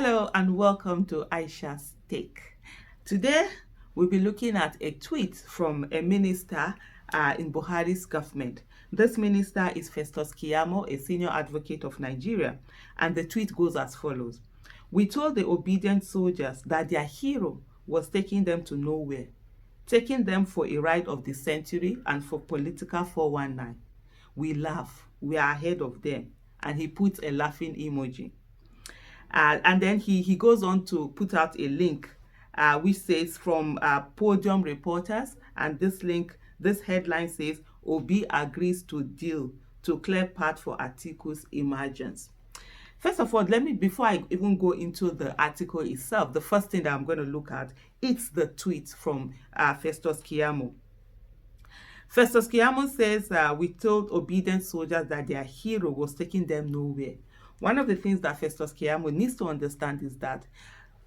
Hello and welcome to Aisha's Take. Today we'll be looking at a tweet from a minister in Buhari's government. This minister is Festus Keyamo, a senior advocate of Nigeria, and the tweet goes as follows. We told the obedient soldiers that their hero was taking them to nowhere, taking them for a ride of the century and for political 419. We laugh, we are ahead of them, and he puts a laughing emoji. And then he goes on to put out a link which says from Podium Reporters, and this headline says, Obi agrees to deal to clear path for Atiku's emergence. First of all, before I even go into the article itself, the first thing that I'm going to look at, it's the tweet from Festus Keyamo. Festus Keyamo says, we told obedient soldiers that their hero was taking them nowhere. One of the things that Festus Keyamo needs to understand is that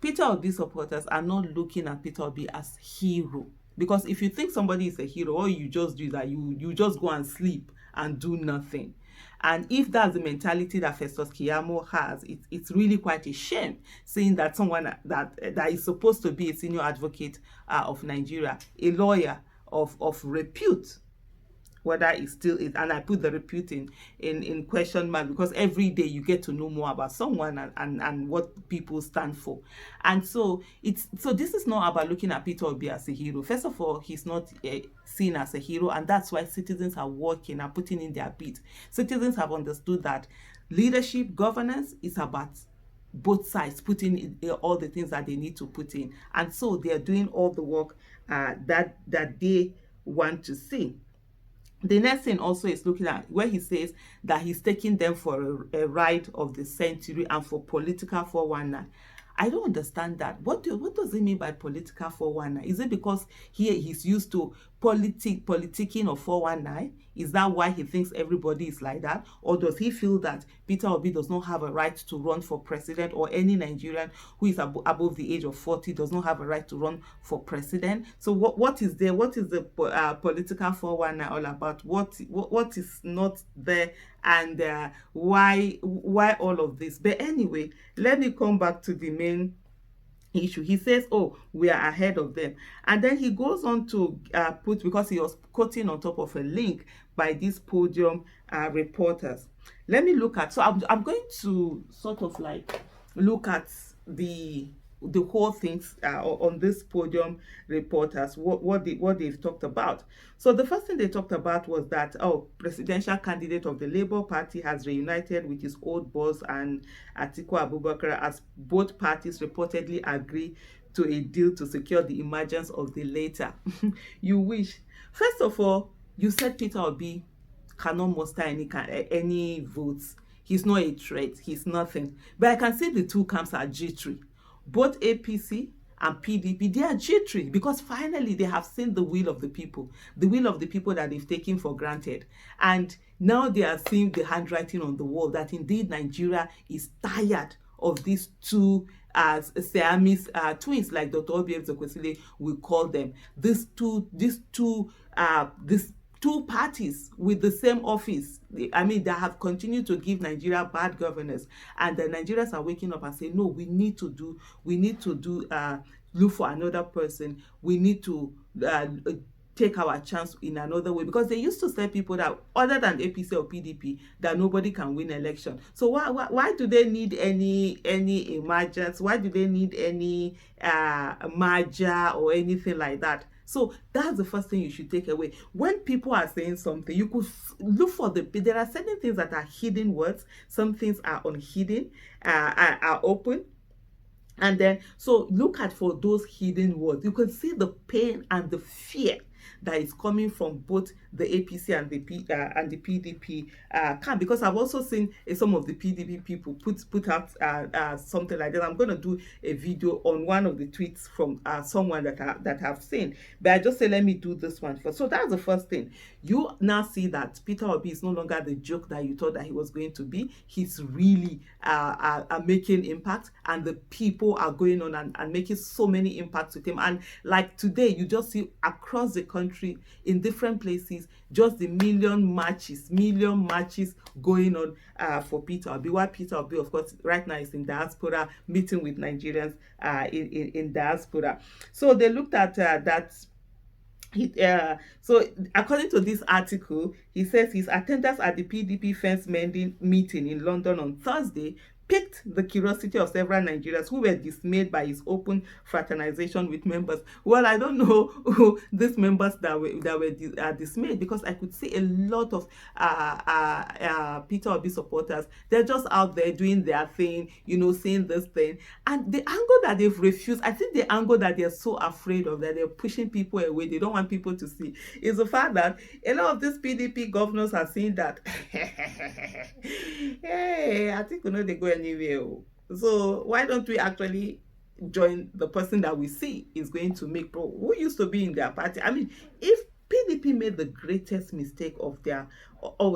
Peter Obi supporters are not looking at Peter Obi as hero. Because if you think somebody is a hero, all you just do is that you just go and sleep and do nothing. And if that's the mentality that Festus Keyamo has, it's really quite a shame seeing that someone that is supposed to be a senior advocate of Nigeria, a lawyer of repute, whether it still is, and I put the repute in question mark, because every day you get to know more about someone and what people stand for. And so this is not about looking at Peter Obi as a hero. First of all, he's not seen as a hero, and that's why citizens are working and putting in their bit. Citizens have understood that leadership, governance is about both sides putting in all the things that they need to put in, and so they are doing all the work that they want to see. The next thing also is looking at where he says that he's taking them for a ride of the century and for political 419. I don't understand that. What does he mean by political 419? Is it because he's used to politicking of 419? Is that why he thinks everybody is like that? Or does he feel that Peter Obi does not have a right to run for president, or any Nigerian who is above the age of 40 does not have a right to run for president? So what is there? What is the political 419 all about? What is not there? And why all of this? But anyway, let me come back to the main issue. He says, oh, we are ahead of them. And then he goes on to put, because he was quoting on top of a link by these Podium reporters. Let me look at, so I'm going to sort of like look at the whole things on this Podium reporters, what they've talked about. So the first thing they talked about was that, presidential candidate of the Labour Party has reunited with his old boss and Atiku Abubakar, as both parties reportedly agree to a deal to secure the emergence of the latter. You wish. First of all, you said Peter Obi cannot muster any votes. He's not a threat. He's nothing. But I can see the two camps are jittery. Both APC and PDP, they are jittery because finally they have seen the will of the people that they've taken for granted. And now they are seeing the handwriting on the wall that indeed Nigeria is tired of these two Siamese twins, like Dr. Obiang Ezekwesili will call them. These two parties with the same office. I mean, they have continued to give Nigeria bad governance, and the Nigerians are waking up and saying, no, we need to look for another person. We need to take our chance in another way, because they used to say people that other than APC or PDP that nobody can win election. So why do they need any emergence? Why do they need any merger or anything like that? So that's the first thing you should take away. When people are saying something, you could look for there are certain things that are hidden words. Some things are unhidden, are open. And then, so look at for those hidden words. You can see the pain and the fear that is coming from both the APC and the PDP camp, because I've also seen some of the PDP people put out something like that. I'm going to do a video on one of the tweets from someone that I've seen, but I just say let me do this one first. So that's the first thing. You now see that Peter Obi is no longer the joke that you thought that he was going to be. He's really making impact, and the people are going on and making so many impacts with him. And like today, you just see across the country, in different places, just the million marches going on for Peter Obi. While Peter Obi, of course, right now is in diaspora, meeting with Nigerians in diaspora. So they looked at that. So according to this article, he says his attendance at the PDP fence mending meeting in London on Thursday piqued the curiosity of several Nigerians who were dismayed by his open fraternization with members. Well, I don't know who these members that were dismayed, because I could see a lot of Peter Obi supporters. They're just out there doing their thing, saying this thing. And the angle that they've refused, I think the angle that they're so afraid of, that they're pushing people away, they don't want people to see, is the fact that a lot of these PDP governors are saying that, hey, I think they go anywhere. So why don't we actually join the person that we see is going to make who used to be in their party? I mean, if PDP made the greatest mistake of their,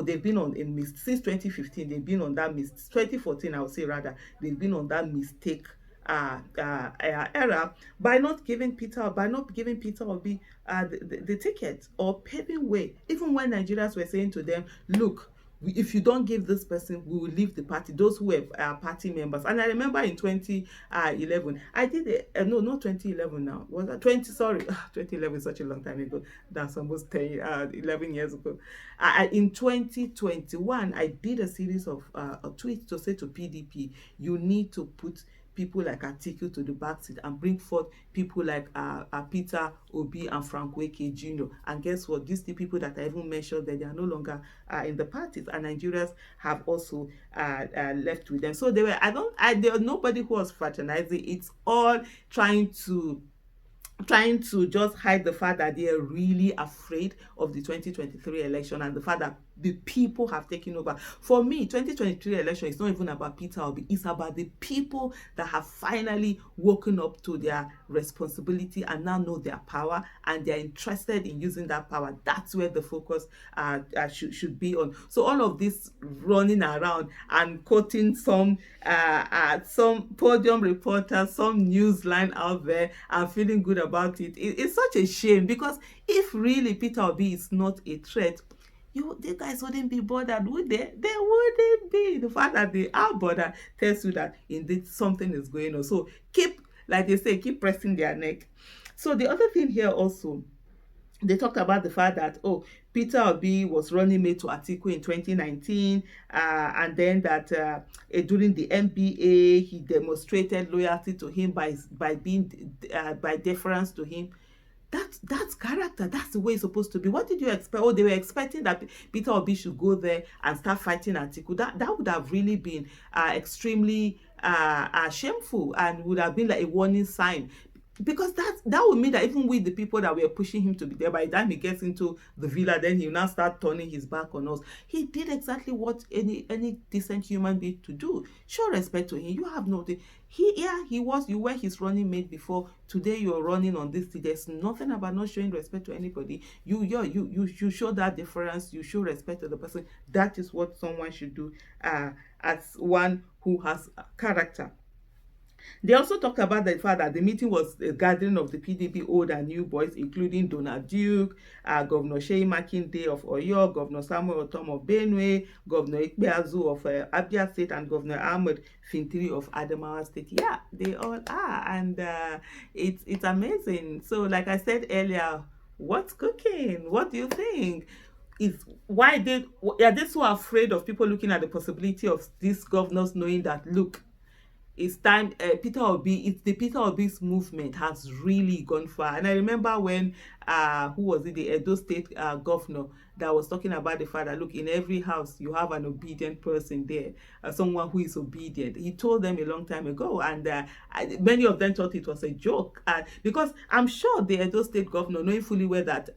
they've been on a mistake since 2015, they've been on that mistake, 2014 I would say rather, they've been on that mistake era by not giving Peter Obi the ticket, or paving way, even when Nigerians were saying to them, look, if you don't give this person, we will leave the party, those who were party members. And I remember in 2011, I did no, not 2011 now, was that 2011 is such a long time ago, that's almost 11 years ago. In 2021, I did a series of tweets to say to PDP, you need to put people like Atiku to the backseat and bring forth people like Peter Obi and Frank Wike Jr. And guess what? These the people that I even mentioned, that they are no longer in the parties, and Nigerians have also left with them. So there was nobody who was fraternizing. It's all trying to just hide the fact that they are really afraid of the 2023 election, and the fact that the people have taken over. For me, 2023 election is not even about Peter Obi, it's about the people that have finally woken up to their responsibility and now know their power, and they're interested in using that power. That's where the focus should be on. So all of this running around and quoting some podium reporters, some news line out there, and feeling good about it's such a shame, because if really Peter Obi is not a threat, the guys wouldn't be bothered, would they? They wouldn't be. The fact that they are bothered tells you that indeed something is going on. So like they say, keep pressing their neck. So the other thing here also, they talked about the fact that, Peter Obi was running mate to Atiku in 2019, and then that during the NBA, he demonstrated loyalty to him by deference to him. That's character. That's the way it's supposed to be. What did you expect? They were expecting that Peter Obi should go there and start fighting Atiku. That would have really been extremely shameful, and would have been like a warning sign. Because that would mean that even with the people that were pushing him to be there, by the time he gets into the villa, then he'll now start turning his back on us. He did exactly what any decent human being to do. Show respect to him. You have no... you were his running mate before. Today you're running on this. There's nothing about not showing respect to anybody. You show that difference. You show respect to the person. That is what someone should do as one who has character. They also talked about the fact that the meeting was a gathering of the PDP old and new boys, including Donald Duke, Governor Seyi Makinde of Oyo, Governor Samuel Otom of Benue, Governor Ikpeazu of Abia State, and Governor Ahmed Fintiri of Adamawa State. Yeah, they all are, and it's amazing. So, like I said earlier, what's cooking? What do you think? Are they so afraid of people looking at the possibility of these governors knowing that, look, it's time, Peter Obi, the Peter Obi's movement has really gone far. And I remember when, who was it, the Edo State governor, that was talking about the fact that, look, in every house, you have an obedient person there, someone who is obedient. He told them a long time ago, and many of them thought it was a joke. Because I'm sure the Edo State governor, knowing fully well that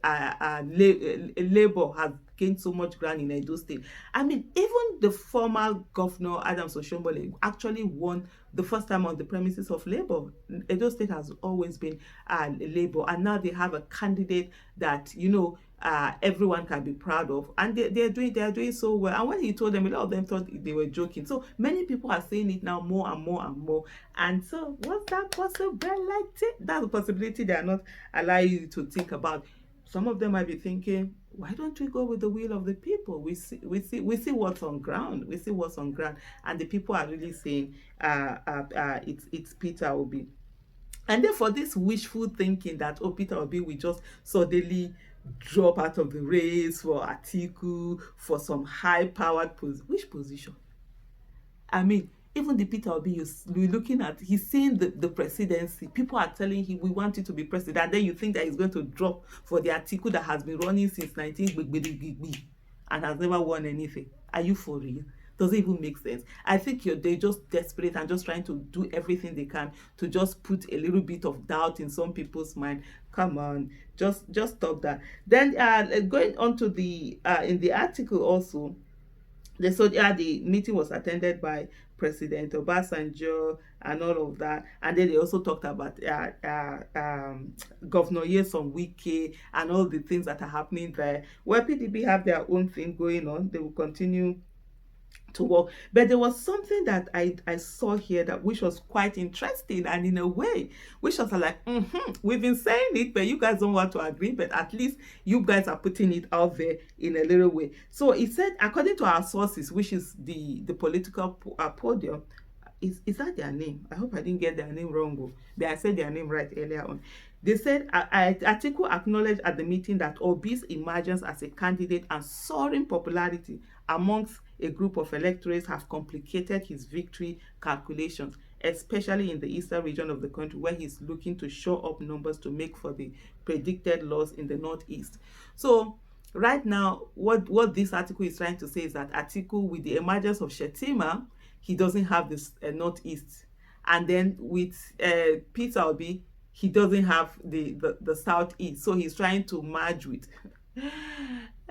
Labour has gained so much ground in Edo State. I mean, even the former governor, Adams Oshiomhole, actually won the first time on the premises of Labour. Edo State has always been Labour, and now they have a candidate that, everyone can be proud of, and they are doing so well. And when he told them, a lot of them thought they were joking. So many people are saying it now more and more and more. And so what's that possibility? That's a possibility they are not allowing you to think about. some of them might be thinking, why don't we go with the will of the people? We see what's on ground. We see what's on ground, and the people are really saying, it's Peter Obi. And then for this wishful thinking that, oh, Peter Obi will just suddenly drop out of the race for Atiku for some high-powered position. Which position? I mean, even the Peter Obi you're looking at, he's seeing the presidency. People are telling him, we want you to be president. And then you think that he's going to drop for the Atiku that has been running since 19 and has never won anything. Are you for real? Does it even make sense? I think they're just desperate and just trying to do everything they can to just put a little bit of doubt in some people's mind. Come on, just stop that. Then going on to the in the article also, the meeting was attended by President Obasanjo and all of that, and then they also talked about Governor Nyesom Wike and all the things that are happening there. Where PDP have their own thing going on, they will continue to work. But there was something that I saw here that which was quite interesting, and in a way which was like, we've been saying it, but you guys don't want to agree, but at least you guys are putting it out there in a little way. So it said, according to our sources, which is the political podium, is that their name? I hope I didn't get their name wrong, but I said their name right earlier on. They said, Atiku acknowledged at the meeting that Obi's emergence as a candidate and soaring popularity amongst a group of electorates have complicated his victory calculations, especially in the eastern region of the country, where he's looking to shore up numbers to make for the predicted loss in the northeast. So right now, what this article is trying to say is that Atiku, with the emergence of Shetima, he doesn't have this northeast. And then with Peter Obi, he doesn't have the southeast. So he's trying to merge with.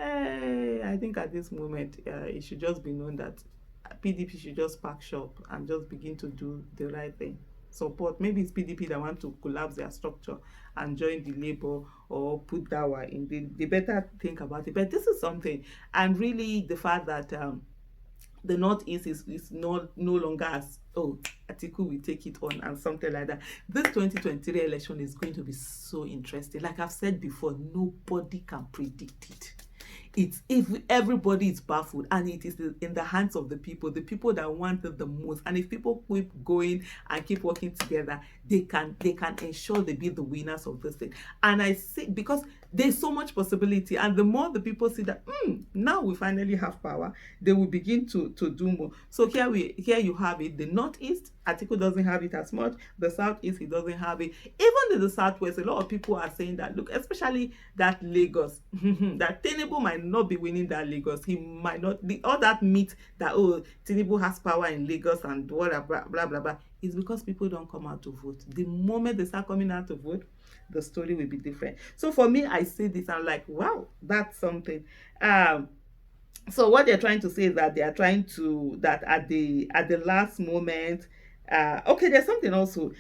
I think at this moment, it should just be known that PDP should just pack shop and just begin to do the right thing. Support. Maybe it's PDP that want to collapse their structure and join the Labour or put Dawa in. They better think about it. But this is something. And really, the fact that the Northeast is no longer as, oh, Atiku will take it on and something like that. This 2023 election is going to be so interesting. Like I've said before, nobody can predict it. It's if everybody is baffled, and it is in the hands of the people that want it the most. And if people keep going and keep working together, they can ensure they be the winners of this thing. And I see, because there's so much possibility, and the more the people see that now we finally have power, they will begin to do more. So here you have it. The Northeast, Atiku doesn't have it as much. The Southeast, he doesn't have it. Even in the Southwest, a lot of people are saying that, look, especially that Lagos, that Tinubu might not be winning that Lagos. He might not. All that myth that, oh, Tinubu has power in Lagos and whatever, blah, blah, blah, is because people don't come out to vote. The moment they start coming out to vote, the story will be different. So for me, I see this, I'm like, wow, that's something. So what they're trying to say is that they are trying to, that at the last moment, okay, there's something also.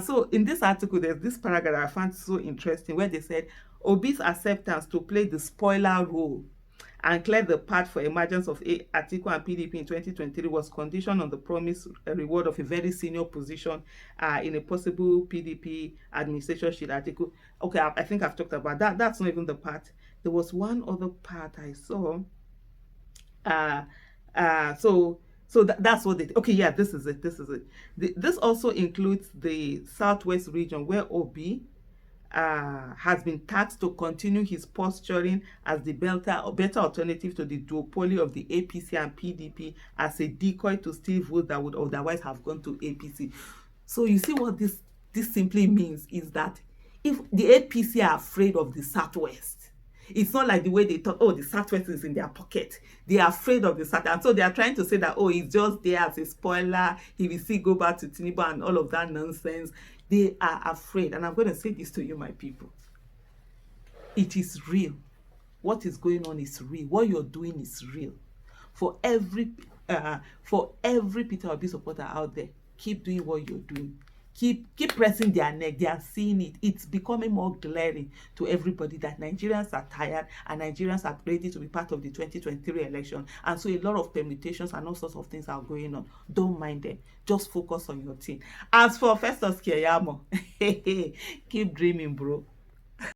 So in this article, there's this paragraph that I found so interesting where they said, Obi's acceptance to play the spoiler role and clear the path for emergence of Atiku and PDP in 2023 was conditioned on the promised reward of a very senior position in a possible PDP administration should Atiku. Okay, I think I've talked about that. That's not even the part. There was one other part I saw. So that's what they. Okay, yeah, this is it. This also includes the Southwest region where Obi has been tasked to continue his posturing as the better alternative to the duopoly of the APC and PDP as a decoy to steal votes that would otherwise have gone to APC. So you see what this simply means is that if the APC are afraid of the Southwest, it's not like the way they thought, oh, the Southwest is in their pocket. They are afraid of the South. And so they are trying to say that, oh, he's just there as a spoiler. He will still go back to Tinubu and all of that nonsense. They are afraid. And I'm going to say this to you, my people. It is real. What is going on is real. What you're doing is real. For every Peter Obi supporter out there, keep doing what you're doing. Keep pressing their neck. They are seeing it. It's becoming more glaring to everybody that Nigerians are tired and Nigerians are ready to be part of the 2023 election. And so a lot of permutations and all sorts of things are going on. Don't mind them. Just focus on your team. As for Festus Keyamo, keep dreaming, bro.